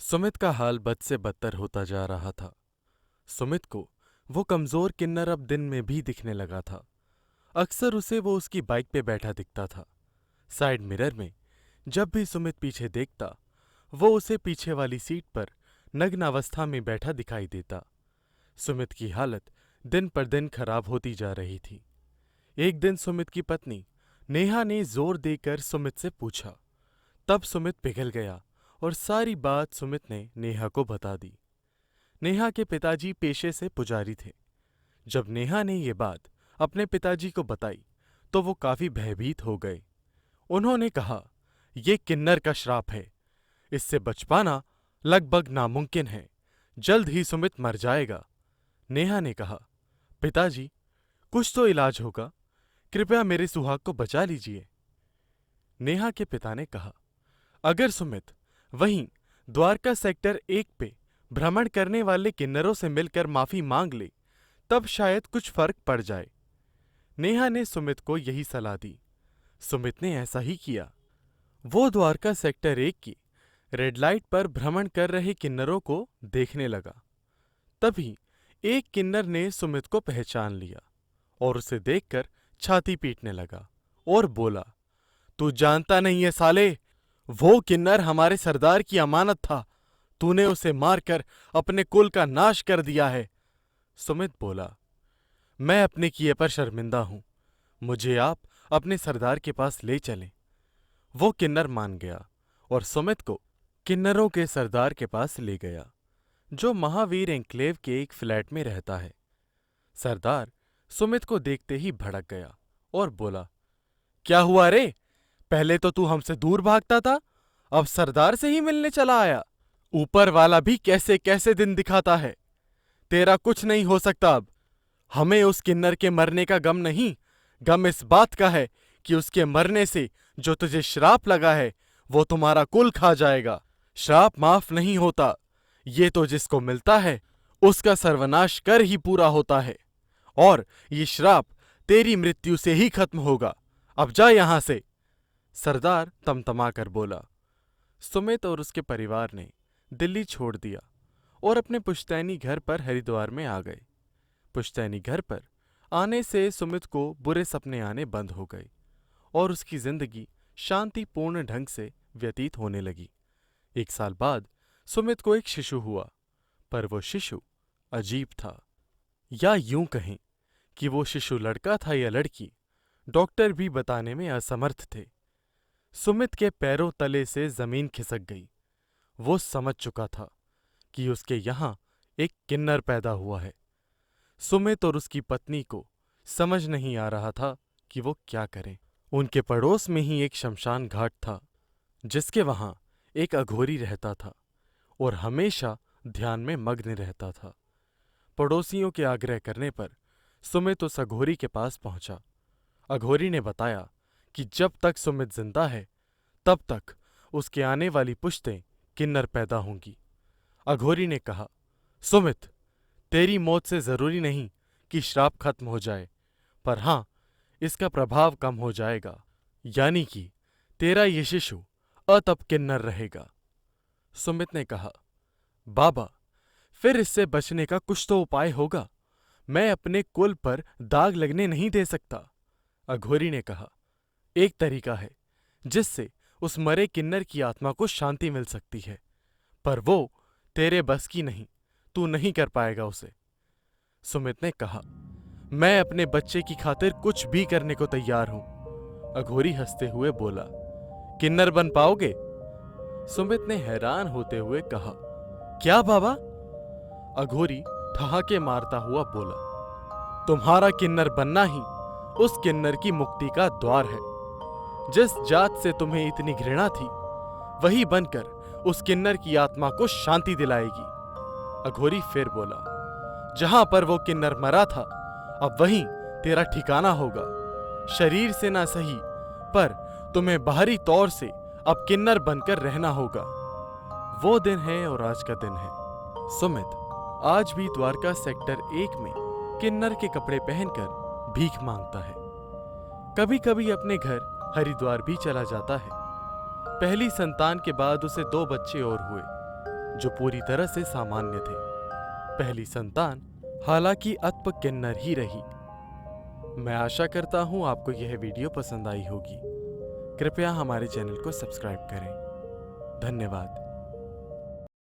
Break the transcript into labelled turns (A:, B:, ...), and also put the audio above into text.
A: सुमित का हाल बद से बदतर होता जा रहा था। सुमित को वो कमजोर किन्नर अब दिन में भी दिखने लगा था। अक्सर उसे वो उसकी बाइक पे बैठा दिखता था। साइड मिरर में जब भी सुमित पीछे देखता, वो उसे पीछे वाली सीट पर नग्न अवस्था में बैठा दिखाई देता। सुमित की हालत दिन पर दिन खराब होती जा रही थी। एक दिन सुमित की पत्नी नेहा ने जोर देकर सुमित से पूछा। तब सुमित पिघल गया और सारी बात सुमित ने नेहा को बता दी। नेहा के पिताजी पेशे से पुजारी थे। जब नेहा ने ये बात अपने पिताजी को बताई तो वो काफी भयभीत हो गए। उन्होंने कहा, ये किन्नर का श्राप है, इससे बच पाना लगभग नामुमकिन है। जल्द ही सुमित मर जाएगा। नेहा ने कहा, पिताजी, कुछ तो इलाज होगा, कृपया मेरे सुहाग को बचा लीजिए। नेहा के पिता ने कहा, अगर सुमित वहीं द्वारका सेक्टर 1 पे भ्रमण करने वाले किन्नरों से मिलकर माफी मांग ले, तब शायद कुछ फर्क पड़ जाए। नेहा ने सुमित को यही सलाह दी। सुमित ने ऐसा ही किया। वो द्वारका सेक्टर 1 की रेड लाइट पर भ्रमण कर रहे किन्नरों को देखने लगा। तभी एक किन्नर ने सुमित को पहचान लिया और उसे देखकर छाती पीटने लगा और बोला, तू जानता नहीं है साले, वो किन्नर हमारे सरदार की अमानत था। तूने उसे मारकर अपने कुल का नाश कर दिया है। सुमित बोला, मैं अपने किए पर शर्मिंदा हूं। मुझे आप अपने सरदार के पास ले चलें। वो किन्नर मान गया और सुमित को किन्नरों के सरदार के पास ले गया, जो महावीर एन्क्लेव के एक फ्लैट में रहता है। सरदार सुमित को देखते ही भड़क गया और बोला, क्या हुआ रे? पहले तो तू हमसे दूर भागता था, अब सरदार से ही मिलने चला आया। ऊपर वाला भी कैसे कैसे दिन दिखाता है। तेरा कुछ नहीं हो सकता अब। हमें उस किन्नर के मरने का गम नहीं, गम इस बात का है कि उसके मरने से जो तुझे श्राप लगा है वो तुम्हारा कुल खा जाएगा। श्राप माफ नहीं होता, ये तो जिसको मिलता है उसका सर्वनाश कर ही पूरा होता है, और ये श्राप तेरी मृत्यु से ही खत्म होगा। अब जा यहां से। सरदार तमतमाकर बोला। सुमित और उसके परिवार ने दिल्ली छोड़ दिया और अपने पुश्तैनी घर पर हरिद्वार में आ गए। पुश्तैनी घर पर आने से सुमित को बुरे सपने आने बंद हो गए और उसकी जिंदगी शांतिपूर्ण ढंग से व्यतीत होने लगी। 1 साल बाद सुमित को एक शिशु हुआ, पर वो शिशु अजीब था, या यूं कहें कि वो शिशु लड़का था या लड़की, डॉक्टर भी बताने में असमर्थ थे। सुमित के पैरों तले से जमीन खिसक गई। वो समझ चुका था कि उसके यहां एक किन्नर पैदा हुआ है। सुमित और उसकी पत्नी को समझ नहीं आ रहा था कि वो क्या करें। उनके पड़ोस में ही एक शमशान घाट था, जिसके वहां एक अघोरी रहता था और हमेशा ध्यान में मग्न रहता था। पड़ोसियों के आग्रह करने पर सुमित उस अघोरी के पास पहुंचा। अघोरी ने बताया कि जब तक सुमित जिंदा है तब तक उसके आने वाली पुश्तें किन्नर पैदा होंगी। अघोरी ने कहा, सुमित, तेरी मौत से जरूरी नहीं कि श्राप खत्म हो जाए, पर हां, इसका प्रभाव कम हो जाएगा, यानी कि तेरा ये शिशु अतप किन्नर रहेगा। सुमित ने कहा, बाबा, फिर इससे बचने का कुछ तो उपाय होगा। मैं अपने कुल पर दाग लगने नहीं दे सकता। अघोरी ने कहा, एक तरीका है जिससे उस मरे किन्नर की आत्मा को शांति मिल सकती है, पर वो तेरे बस की नहीं, तू नहीं कर पाएगा उसे। सुमित ने कहा, मैं अपने बच्चे की खातिर कुछ भी करने को तैयार हूं। अघोरी हंसते हुए बोला, किन्नर बन पाओगे? सुमित ने हैरान होते हुए कहा, क्या बाबा? अघोरी ठहाके मारता हुआ बोला, तुम्हारा किन्नर बनना ही उस किन्नर की मुक्ति का द्वार है। जिस जात से तुम्हें इतनी घृणा थी, वही बनकर उस किन्नर की आत्मा को शांति दिलाएगी। अघोरी फिर बोला, जहां पर वो किन्नर मरा था, अब वहीं तेरा ठिकाना होगा। शरीर से ना सही, पर तुम्हें बाहरी तौर से अब किन्नर बनकर रहना होगा। वो दिन है और आज का दिन है। सुमित आज भी द्वारका सेक्टर 1 में किन्नर के कपड़े पहनकर भीख मांगता है। कभी कभी अपने घर हरिद्वार भी चला जाता है। पहली संतान के बाद उसे 2 बच्चे और हुए। जो पूरी तरह से सामान्य थे। पहली संतान हालांकि अत्प किन्नर ही रही। मैं आशा करता हूँ आपको यह वीडियो पसंद आई होगी। कृपया हमारे चैनल को सब्सक्राइब करें। धन्यवाद।